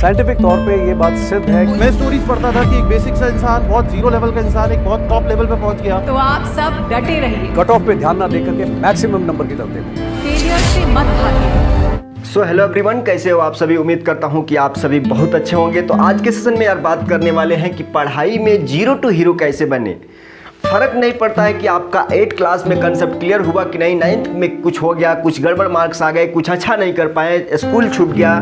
Scientific तौर पे ये बात सिद्ध है। मैं स्टोरीज पढ़ता था कि एक बेसिक सा इंसान बहुत जीरो लेवल का इंसान एक बहुत टॉप लेवल पे पहुंच गया। तो आप सब डटे रहिए, कट ऑफ पे ध्यान ना देकर के मैक्सिमम नंबर की तरफ देखो। फेलियर से मत भागिए। सो हेलो एवरीवन, कैसे हो आप सभी। उम्मीद करता हूं कि आप सभी बहुत अच्छे होंगे। तो आज के सेशन में यार बात करने वाले हैं कि पढ़ाई में जीरो टू हीरो कैसे बने। फर्क नहीं पड़ता है कि आपका 8 क्लास में कंसेप्ट क्लियर हुआ कि नहीं, 9th में कुछ हो गया, कुछ गड़बड़ मार्क्स आ गए, कुछ अच्छा नहीं कर पाए, स्कूल छूट गया।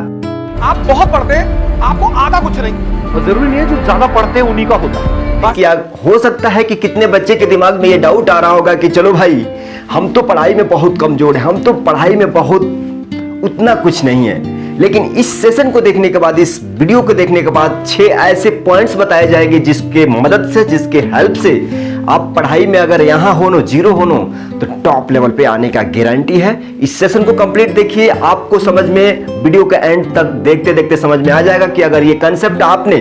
आप बहुत पढ़ते हैं, आपको आता कुछ नहीं। तो जरूरी नहीं है जो ज्यादा पढ़ते हैं उन्हीं का होता। क्या हो सकता है कि कितने बच्चे के दिमाग में ये डाउट आ रहा होगा कि चलो भाई, हम तो पढ़ाई में बहुत कमजोर हैं, हम तो पढ़ाई में बहुत उतना कुछ नहीं है। लेकिन इस सेशन को देखने के बाद, इस वीडियो को देखने के बाद 6 ऐसे पॉइंट्स बताए जाएंगे जिसके मदद से, जिसके हेल्प से आप पढ़ाई में अगर यहाँ हो नो, जीरो हो नो, तो टॉप लेवल पे आने का गारंटी है। इस सेशन को कंप्लीट देखिए, आपको समझ में, वीडियो का एंड तक देखते देखते समझ में आ जाएगा कि अगर ये कंसेप्ट आपने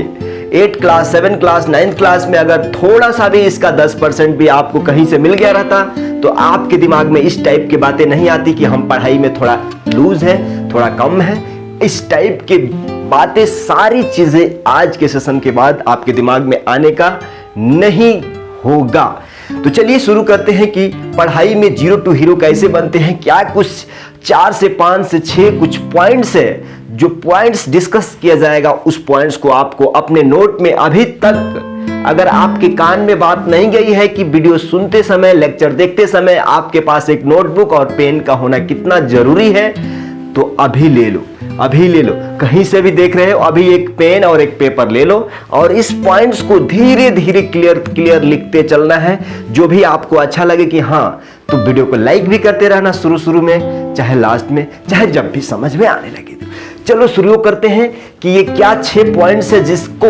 8 क्लास, 7 क्लास, 9th क्लास में अगर थोड़ा सा भी इसका 10% भी आपको कहीं से मिल गया रहता, तो आपके दिमाग में इस टाइप की बातें नहीं आती कि हम पढ़ाई में थोड़ा लूज है, थोड़ा कम है। इस टाइप की बातें, सारी चीजें आज के सेशन के बाद आपके दिमाग में आने का नहीं होगा। तो चलिए शुरू करते हैं कि पढ़ाई में जीरो टू हीरो कैसे बनते हैं। क्या कुछ 4 से 5 से 6 कुछ पॉइंट्स है, जो पॉइंट्स डिस्कस किया जाएगा, उस पॉइंट्स को आपको अपने नोट में, अभी तक अगर आपके कान में बात नहीं गई है कि वीडियो सुनते समय, लेक्चर देखते समय आपके पास एक नोटबुक और पेन का होना कितना जरूरी है, तो अभी ले लो, अभी ले लो। कहीं से भी देख रहे हो, अभी एक पेन और एक पेपर ले लो और इस पॉइंट्स को धीरे धीरे क्लियर लिखते चलना है। जो भी आपको अच्छा लगे कि हाँ, तो वीडियो को लाइक भी करते रहना, शुरू में, चाहे लास्ट में, चाहे जब भी समझ में आने लगे। तो चलो शुरू करते हैं कि ये क्या 6 पॉइंट्स है जिसको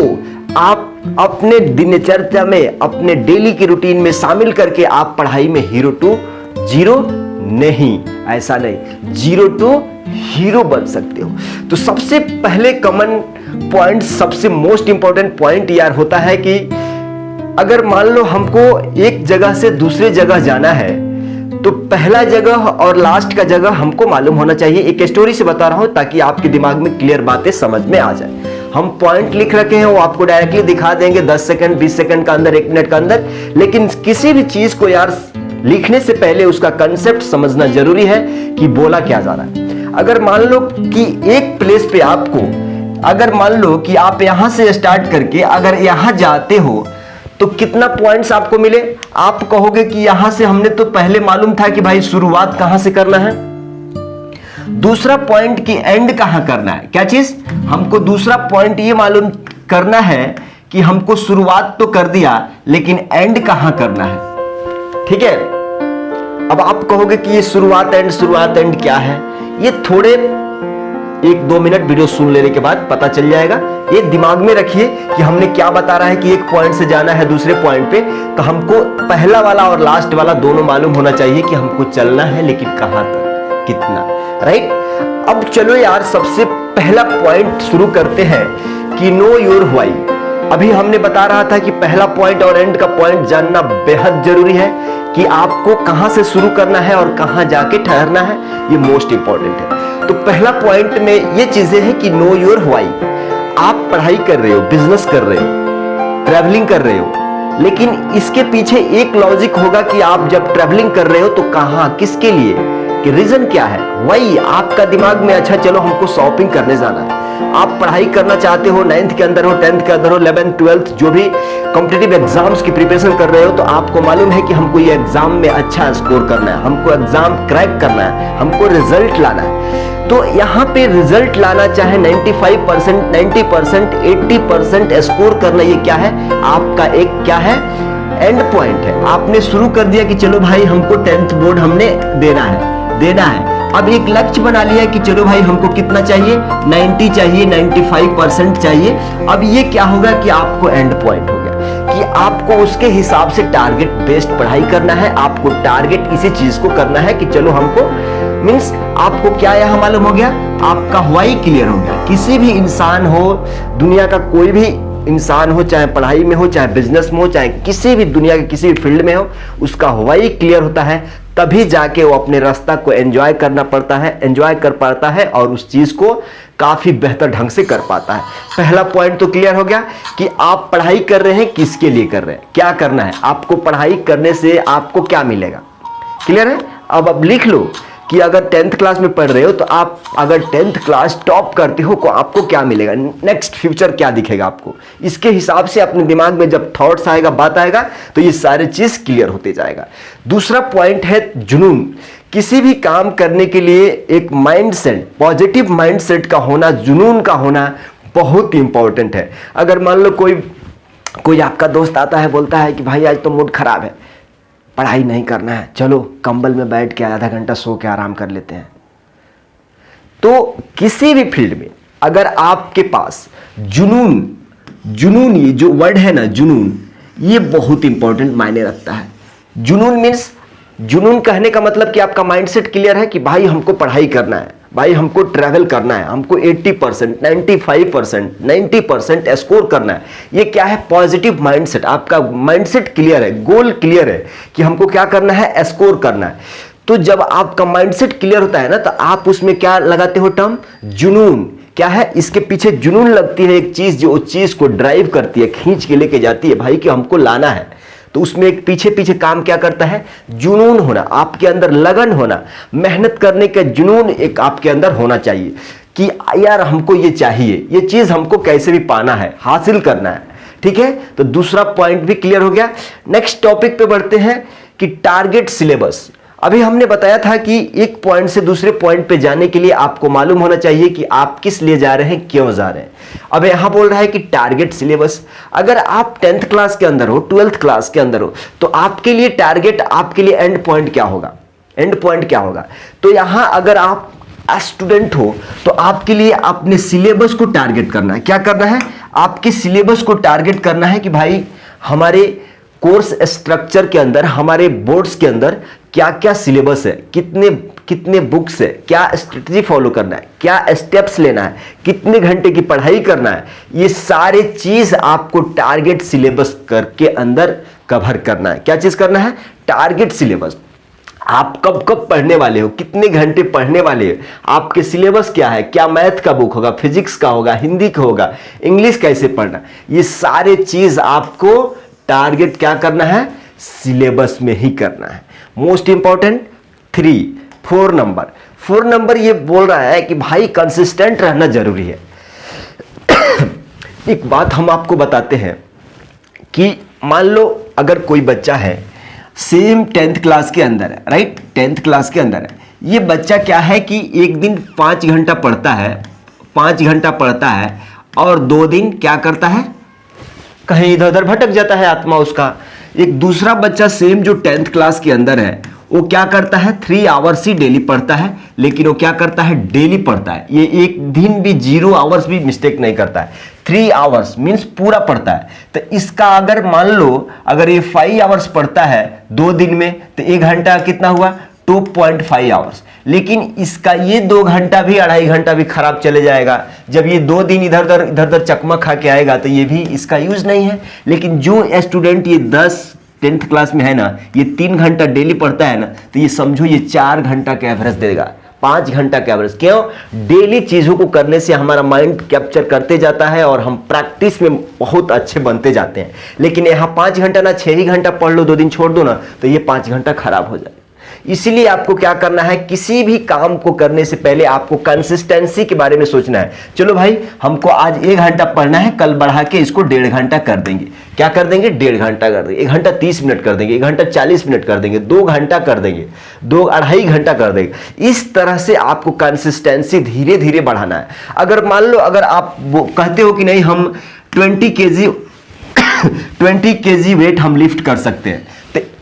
आप अपने दिनचर्या में, अपने डेली की रूटीन में शामिल करके आप पढ़ाई में हीरो टू जीरो नहीं, ऐसा नहीं, जीरो टू हीरो बन सकते हो। तो सबसे पहले कॉमन पॉइंट, सबसे मोस्ट इंपॉर्टेंट पॉइंट यार होता है कि अगर मान लो हमको एक जगह से दूसरे जगह जाना है, तो पहला जगह और लास्ट का जगह हमको मालूम होना चाहिए। एक स्टोरी से बता रहा हूं ताकि आपके दिमाग में क्लियर बातें समझ में आ जाए। हम पॉइंट लिख रखे हैं, वो आपको डायरेक्टली दिखा देंगे 10 सेकंड, 20 सेकंड का अंदर, 1 मिनट का अंदर। लेकिन किसी भी चीज को यार लिखने से पहले उसका कंसेप्ट समझना जरूरी है कि बोला क्या जा रहा है। अगर मान लो कि एक प्लेस पे आपको, अगर मान लो कि आप यहां से स्टार्ट करके अगर यहां जाते हो, तो कितना पॉइंट्स आपको मिले। आप कहोगे कि यहां से हमने तो पहले मालूम था कि भाई शुरुआत कहां से करना है, दूसरा पॉइंट की एंड कहां करना है। क्या चीज हमको दूसरा पॉइंट ये मालूम करना है कि हमको शुरुआत तो कर दिया, लेकिन एंड कहां करना है। ठीक है, अब आप कहोगे कि ये शुरुआत एंड क्या है। ये थोड़े 1-2 मिनट वीडियो सुन लेने के बाद पता चल जाएगा। ये दिमाग में रखिए कि हमने क्या बता रहा है कि एक पॉइंट से जाना है दूसरे पॉइंट पे, तो हमको पहला वाला और लास्ट वाला दोनों मालूम होना चाहिए कि हमको चलना है, लेकिन कहां तक, कितना, राइट। अब चलो यार, सबसे पहला पॉइंट शुरू करते हैं कि नो योर व्हाई। अभी हमने बता रहा था कि पहला पॉइंट और एंड का पॉइंट जानना बेहद जरूरी है, कि आपको कहां से शुरू करना है और कहां जाके ठहरना है, ये मोस्ट इंपॉर्टेंट है। तो पहला पॉइंट में ये चीजें हैं कि नो योर व्हाई। आप पढ़ाई कर रहे हो, बिजनेस कर रहे हो, ट्रैवलिंग कर रहे हो, लेकिन इसके पीछे एक लॉजिक होगा कि आप जब ट्रैवलिंग कर रहे हो तो कहां, किसके लिए, कि रीजन क्या है। वही आपका दिमाग में, अच्छा चलो हमको शॉपिंग करने जाना है। आप पढ़ाई करना चाहते हो, 9th के अंदर हो, 10th के अंदर हो, 11th 12th जो भी कॉम्पिटिटिव एग्जाम्स की प्रिपरेशन कर रहे हो, तो आपको मालूम है कि हमको ये एग्जाम में अच्छा स्कोर करना है, हमको एग्जाम क्रैक करना है, हमको रिजल्ट लाना है। तो यहाँ पे रिजल्ट लाना, चाहे 95%, 90%, 80% स्कोर करना, ये क्या है, आपका एक क्या है, एंड पॉइंट है। आपने शुरू कर दिया कि चलो भाई हमको 10th बोर्ड हमने देना है। अब एक लक्ष्य बना लिया कि चलो भाई हमको कितना चाहिए, 90 चाहिए, 95% चाहिए। अब ये क्या होगा कि आपको एंड पॉइंट हो गया कि आपको उसके हिसाब से टारगेट बेस्ड पढ़ाई करना है। आपको टारगेट इसी चीज को करना है कि चलो हमको, मीन्स आपको क्या यहां मालूम हो गया, आपका व्हाई क्लियर हो गया। किसी भी इंसान हो, दुनिया का कोई भी इंसान हो, चाहे पढ़ाई में हो, चाहे बिजनेस में हो, चाहे किसी भी दुनिया के किसी भी फील्ड में हो, उसका व्हाई क्लियर होता है तभी जाके वो अपने रास्ता को एंजॉय करना पड़ता है, एंजॉय कर पाता है और उस चीज को काफी बेहतर ढंग से कर पाता है। पहला पॉइंट तो क्लियर हो गया कि आप पढ़ाई कर रहे हैं, किसके लिए कर रहे हैं, क्या करना है, आपको पढ़ाई करने से आपको क्या मिलेगा। क्लियर है। अब लिख लो कि अगर 10th क्लास में पढ़ रहे हो तो आप अगर 10th क्लास टॉप करते हो तो आपको क्या मिलेगा, नेक्स्ट फ्यूचर क्या दिखेगा आपको। इसके हिसाब से अपने दिमाग में जब थॉट्स आएगा, बात आएगा, तो ये सारी चीज क्लियर होते जाएगा। दूसरा पॉइंट है जुनून। किसी भी काम करने के लिए एक माइंडसेट, पॉजिटिव माइंडसेट का होना, जुनून का होना बहुत इंपॉर्टेंट है। अगर मान लो कोई आपका दोस्त आता है, बोलता है कि भाई आज तो मूड खराब है, पढ़ाई नहीं करना है, चलो कंबल में बैठ के आधा घंटा सो के आराम कर लेते हैं। तो किसी भी फील्ड में अगर आपके पास जुनून, ये जो वर्ड है ना जुनून, ये बहुत इंपॉर्टेंट मायने रखता है। जुनून मीन्स, जुनून कहने का मतलब कि आपका माइंडसेट क्लियर है कि भाई हमको पढ़ाई करना है, भाई हमको ट्रैवल करना है, हमको 80%, 95%, 90% स्कोर करना है। ये क्या है, पॉजिटिव माइंडसेट। आपका माइंडसेट क्लियर है, गोल क्लियर है कि हमको क्या करना है, स्कोर करना है। तो जब आपका माइंडसेट क्लियर होता है ना, तो आप उसमें क्या लगाते हो टर्म, जुनून। क्या है, इसके पीछे जुनून लगती है, एक चीज जो उस चीज को ड्राइव करती है, खींच के लेके जाती है भाई कि हमको लाना है। तो उसमें एक पीछे काम क्या करता है, जुनून होना, आपके अंदर लगन होना, मेहनत करने का जुनून एक आपके अंदर होना चाहिए कि यार हमको ये चाहिए, ये चीज हमको कैसे भी पाना है, हासिल करना है। ठीक है, तो दूसरा पॉइंट भी क्लियर हो गया। नेक्स्ट टॉपिक पे बढ़ते हैं कि टारगेट सिलेबस। अभी हमने बताया था कि एक पॉइंट से दूसरे पॉइंट पे जाने के लिए आपको मालूम होना चाहिए कि आप किस लिए जा रहे हैं, क्यों जा रहे हैं। अब यहां बोल रहा है कि टारगेट सिलेबस। अगर आप 10th क्लास के अंदर हो, 12th क्लास के अंदर हो, तो आपके लिए टारगेट, आपके लिए एंड पॉइंट क्या होगा, एंड पॉइंट क्या होगा। तो यहां अगर आप स्टूडेंट हो तो आपके लिए अपने सिलेबस को टारगेट करना है। क्या करना है, आपके सिलेबस को टारगेट करना है कि भाई हमारे कोर्स स्ट्रक्चर के अंदर, हमारे बोर्ड्स के अंदर क्या क्या सिलेबस है, कितने बुक्स है, क्या स्ट्रेटजी फॉलो करना है, क्या स्टेप्स लेना है, कितने घंटे की पढ़ाई करना है, ये सारे चीज आपको टारगेट सिलेबस करके अंदर कवर करना है। क्या चीज करना है, टारगेट सिलेबस। आप कब पढ़ने वाले हो, कितने घंटे पढ़ने वाले हो, आपके सिलेबस क्या है, क्या मैथ का बुक होगा, फिजिक्स का होगा, हिंदी का होगा, इंग्लिश कैसे पढ़ना, ये सारे चीज आपको टारगेट क्या करना है, सिलेबस में ही करना है। मोस्ट इंपॉर्टेंट 4 नंबर ये बोल रहा है कि भाई कंसिस्टेंट रहना जरूरी है। एक बात हम आपको बताते हैं कि मान लो अगर कोई बच्चा है, सेम 10th क्लास के अंदर है, राइट, 10th क्लास के अंदर है, ये बच्चा क्या है कि एक दिन 5 घंटा पढ़ता है, 5 घंटा पढ़ता है और 2 दिन क्या करता है, कहीं इधर उधर भटक जाता है आत्मा उसका। एक दूसरा बच्चा सेम जो 10th क्लास के अंदर है, वो क्या करता है, 3 आवर्स ही डेली पढ़ता है, लेकिन वो क्या करता है, डेली पढ़ता है। ये एक दिन भी 0 आवर्स भी मिस्टेक नहीं करता है, 3 आवर्स मीन्स पूरा पढ़ता है। तो इसका अगर मान लो अगर ये 5 आवर्स पढ़ता है 2 दिन में, तो 1 घंटा कितना हुआ, 2.5 आवर्स। लेकिन इसका ये 2 घंटा भी, 2.5 घंटा भी खराब चले जाएगा। जब ये 2 दिन इधर उधर चकमा खा के आएगा तो ये भी इसका यूज नहीं है। लेकिन जो स्टूडेंट ये 10th क्लास में है ना, ये 3 घंटा डेली पढ़ता है ना, तो ये समझो ये 4 घंटा का एवरेज देगा, 5 घंटा का एवरेज। क्यों, डेली चीजों को करने से हमारा माइंड कैप्चर करते जाता है और हम प्रैक्टिस में बहुत अच्छे बनते जाते हैं। लेकिन यहाँ 5 घंटा ना 6 ही घंटा पढ़ लो, 2 दिन छोड़ दो ना, तो ये 5 घंटा खराब हो जाए। इसीलिए आपको क्या करना है, किसी भी काम को करने से पहले आपको कंसिस्टेंसी के बारे में सोचना है। चलो भाई हमको आज 1 घंटा पढ़ना है, कल बढ़ा के इसको 1.5 घंटा कर देंगे। क्या कर देंगे, 1.5 घंटा कर देंगे, 1 घंटा 30 मिनट कर देंगे, 1 घंटा 40 मिनट कर देंगे, 2 घंटा कर देंगे, 2-2.5 घंटा कर देंगे। इस तरह से आपको कंसिस्टेंसी धीरे धीरे बढ़ाना है। अगर मान लो अगर आप कहते हो कि नहीं हम 20 kg वेट हम लिफ्ट कर सकते हैं,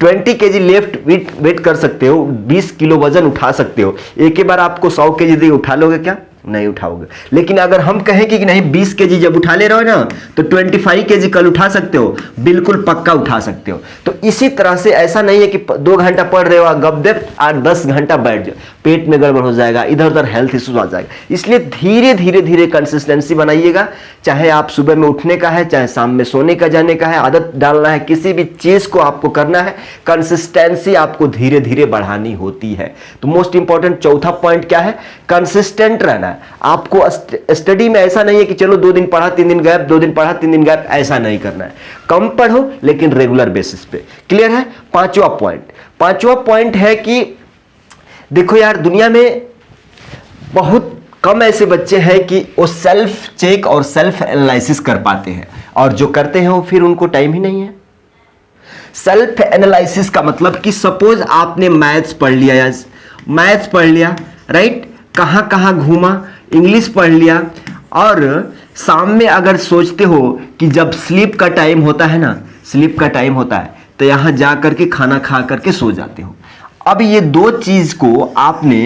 20 kg लेफ्ट वेट कर सकते हो, 20 किलो वजन उठा सकते हो, एक ही बार आपको 100 kg दे उठा लोगे क्या, नहीं उठाओगे। लेकिन अगर हम कहें कि नहीं 20 केजी जब उठा ले रहे हो ना तो 25 केजी कल उठा सकते हो, बिल्कुल पक्का उठा सकते हो। तो इसी तरह से ऐसा नहीं है कि 2 घंटा पढ़ रहे हो गपदप और 10 घंटा बैठ जाओ, पेट में गड़बड़ हो जाएगा, इधर उधर हेल्थ इश्यूज आ जाएगा। इसलिए धीरे धीरे धीरे कंसिस्टेंसी बनाइएगा। चाहे आप सुबह में उठने का है, चाहे शाम में सोने का जाने का है, आदत डालना है, किसी भी चीज को आपको करना है, कंसिस्टेंसी आपको धीरे धीरे बढ़ानी होती है। तो मोस्ट इंपॉर्टेंट चौथा पॉइंट क्या है, कंसिस्टेंट रहना है। आपको स्टडी में ऐसा नहीं है कि चलो 2 दिन पढ़ा 3 दिन गैप, 2 दिन पढ़ा 3 दिन गैप, ऐसा नहीं करना है। कम पढ़ो लेकिन रेगुलर बेसिस पे। क्लियर है? पांचवा पॉइंट है कि देखो यार, दुनिया में बहुत कम ऐसे बच्चे हैं कि वो सेल्फ चेक और सेल्फ एनालिसिस कर पाते हैं, और जो करते हैं वो फिर उनको टाइम ही नहीं है। सेल्फ एनालिसिस का मतलब कि सपोज आपने मैथ्स पढ़ लिया, राइट, कहां कहां घूमा, इंग्लिश पढ़ लिया, और शाम में अगर सोचते हो कि जब स्लीप का टाइम होता है तो यहां जा करके खाना खा करके सो जाते हो। अब ये 2 चीज को आपने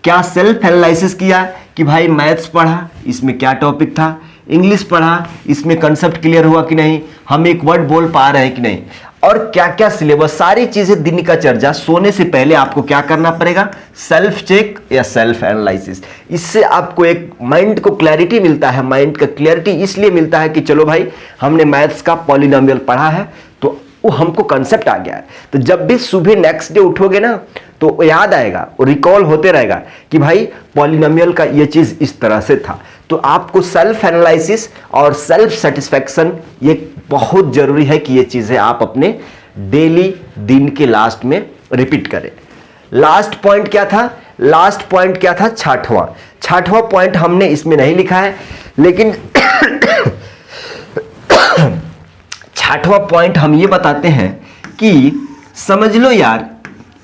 क्या सेल्फ एनालिसिस किया कि भाई मैथ्स पढ़ा, इसमें क्या टॉपिक था, इंग्लिश पढ़ा, इसमें कंसेप्ट क्लियर हुआ कि नहीं, हम एक वर्ड बोल पा रहे हैं कि नहीं, और क्या क्या सिलेबस, सारी चीजें दिन का चर्चा। सोने से पहले आपको क्या करना पड़ेगा, सेल्फ चेक या सेल्फ एनालिसिस। इससे आपको एक माइंड को क्लैरिटी मिलता है। माइंड का क्लैरिटी इसलिए मिलता है कि चलो भाई हमने मैथ्स का पॉलिनोमियल पढ़ा है तो वो हमको कंसेप्ट आ गया है। तो जब भी सुबह नेक्स्ट डे उठोगे ना तो याद आएगा, वो रिकॉल होते रहेगा कि भाई पॉलिनोमियल का ये चीज इस तरह से था। तो आपको सेल्फ एनालिसिस और सेल्फ सेटिस्फैक्शन ये बहुत जरूरी है कि ये चीजें आप अपने डेली दिन के लास्ट में रिपीट करें। लास्ट पॉइंट क्या था? छठवां पॉइंट हमने इसमें नहीं लिखा है, लेकिन छठवां पॉइंट हम ये बताते हैं कि समझ लो यार,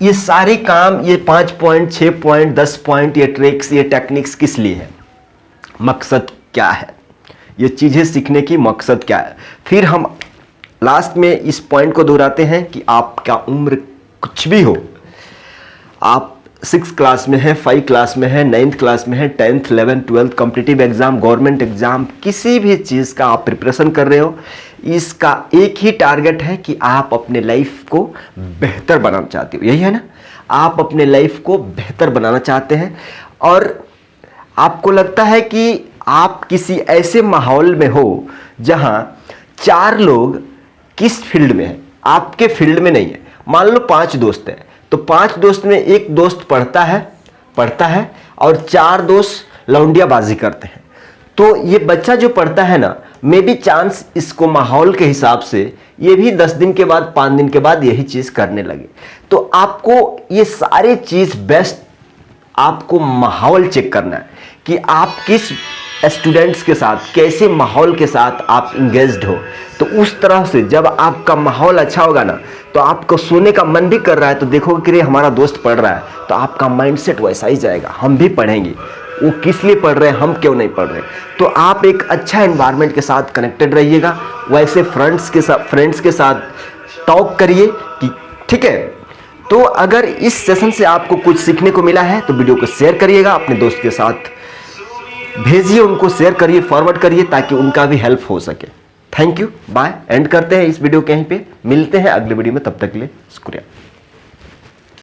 ये सारे काम, ये 5 पॉइंट, 6 पॉइंट, 10 पॉइंट, ये ट्रिक्स, ये टेक्निक्स किस लिए है, मकसद क्या है, ये चीजें सीखने की मकसद क्या है। फिर हम लास्ट में इस पॉइंट को दोहराते हैं कि आपका उम्र कुछ भी हो, आप 6 क्लास में है, 5 क्लास में है, 9th क्लास में है, 10th, 11th, 12th, competitive exam, government exam, किसी भी चीज़ का आप प्रिपरेशन कर रहे हो, इसका एक ही टारगेट है कि आप अपने लाइफ को बेहतर बनाना चाहते हो। यही है ना, आप अपने लाइफ को बेहतर बनाना चाहते हैं, और आपको लगता है कि आप किसी ऐसे माहौल में हो जहां 4 लोग किस फील्ड में है, आपके फील्ड में नहीं है। मान लो 5 दोस्त हैं, तो 5 दोस्त में एक दोस्त पढ़ता है और 4 दोस्त लौंडियाबाजी करते हैं। तो ये बच्चा जो पढ़ता है ना, मे बी चांस इसको माहौल के हिसाब से ये भी 10 दिन के बाद, 5 दिन के बाद यही चीज करने लगे। तो आपको ये सारी चीज बेस्ट, आपको माहौल चेक करना है कि आप किस स्टूडेंट्स के साथ, कैसे माहौल के साथ आप इंगेज्ड हो। तो उस तरह से जब आपका माहौल अच्छा होगा ना, तो आपको सोने का मन भी कर रहा है तो देखोगे कि हमारा दोस्त पढ़ रहा है, तो आपका माइंडसेट वैसा ही जाएगा, हम भी पढ़ेंगे, वो किस लिए पढ़ रहे हैं, हम क्यों नहीं पढ़ रहे। तो आप एक अच्छा एनवायरनमेंट के साथ कनेक्टेड रहिएगा, वैसे फ्रेंड्स के साथ टॉक करिए कि ठीक है। तो अगर इस सेशन से आपको कुछ सीखने को मिला है तो वीडियो को शेयर करिएगा, अपने दोस्त के साथ भेजिए, उनको शेयर करिए, फॉरवर्ड करिए, ताकि उनका भी हेल्प हो सके। Thank you, bye. एंड करते हैं इस वीडियो के यहीं पे, मिलते हैं अगले वीडियो में, तब तक के लिए शुक्रिया।